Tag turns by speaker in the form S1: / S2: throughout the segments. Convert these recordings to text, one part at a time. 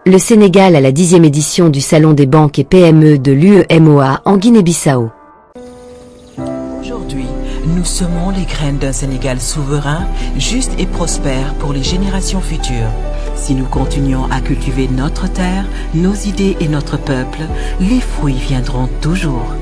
S1: Le Sénégal à la 10e édition du Salon des banques et PME de l'UEMOA en Guinée-Bissau.
S2: Aujourd'hui, nous semons les graines d'un Sénégal souverain, juste et prospère pour les générations futures. Si nous continuons à cultiver notre terre, nos idées et notre peuple, les fruits viendront toujours.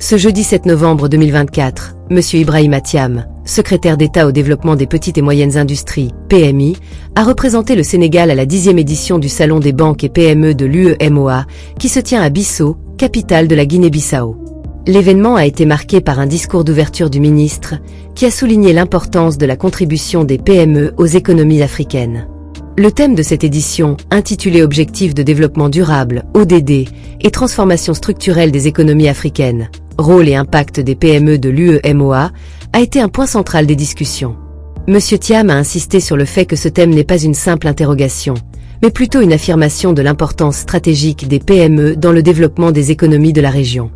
S1: Ce jeudi 7 novembre 2024, M. Ibrahima Thiam, secrétaire d'État au développement des petites et moyennes industries, PMI, a représenté le Sénégal à la 10e édition du Salon des banques et PME de l'UEMOA, qui se tient à Bissau, capitale de la Guinée-Bissau. L'événement a été marqué par un discours d'ouverture du ministre, qui a souligné l'importance de la contribution des PME aux économies africaines. Le thème de cette édition, intitulé Objectifs de développement durable, ODD, et transformation structurelle des économies africaines, rôle et impact des PME de l'UEMOA, a été un point central des discussions. M. Thiam a insisté sur le fait que ce thème n'est pas une simple interrogation, mais plutôt une affirmation de l'importance stratégique des PME dans le développement des économies de la région.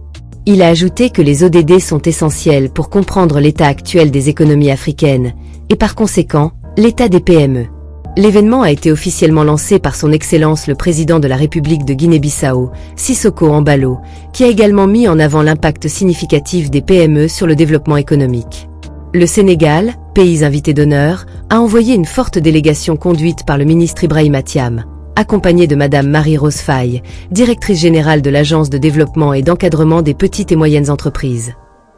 S1: Il a ajouté que les ODD sont essentiels pour comprendre l'état actuel des économies africaines, et par conséquent, l'état des PME. L'événement a été officiellement lancé par son Excellence le Président de la République de Guinée-Bissau, Sissoko Embalo, qui a également mis en avant l'impact significatif des PME sur le développement économique. Le Sénégal, pays invité d'honneur, a envoyé une forte délégation conduite par le ministre Ibrahima Thiam, accompagné de Madame Marie-Rose Faye, directrice générale de l'Agence de développement et d'encadrement des petites et moyennes entreprises.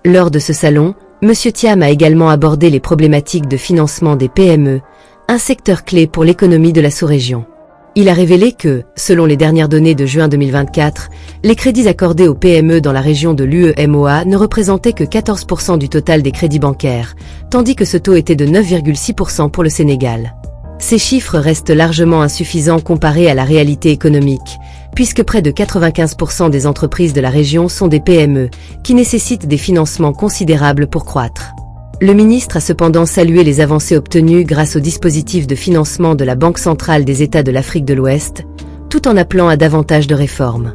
S1: Lors de ce salon, M. Thiam a également abordé les problématiques de financement des PME, un secteur clé pour l'économie de la sous-région. Il a révélé que, selon les dernières données de juin 2024, les crédits accordés aux PME dans la région de l'UEMOA ne représentaient que 14% du total des crédits bancaires, tandis que ce taux était de 9,6% pour le Sénégal. Ces chiffres restent largement insuffisants comparés à la réalité économique, puisque près de 95% des entreprises de la région sont des PME, qui nécessitent des financements considérables pour croître. Le ministre a cependant salué les avancées obtenues grâce au dispositif de financement de la Banque centrale des États de l'Afrique de l'Ouest, tout en appelant à davantage de réformes.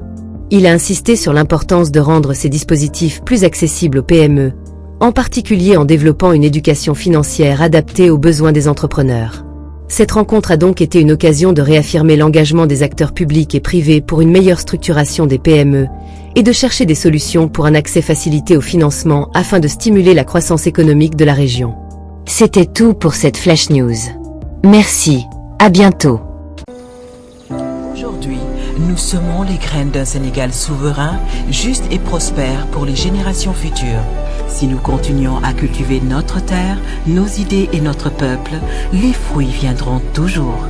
S1: Il a insisté sur l'importance de rendre ces dispositifs plus accessibles aux PME, en particulier en développant une éducation financière adaptée aux besoins des entrepreneurs. Cette rencontre a donc été une occasion de réaffirmer l'engagement des acteurs publics et privés pour une meilleure structuration des PME et de chercher des solutions pour un accès facilité au financement afin de stimuler la croissance économique de la région. C'était tout pour cette Flash News. Merci, à bientôt.
S2: Aujourd'hui, nous semons les graines d'un Sénégal souverain, juste et prospère pour les générations futures. Si nous continuons à cultiver notre terre, nos idées et notre peuple, les fruits viendront toujours.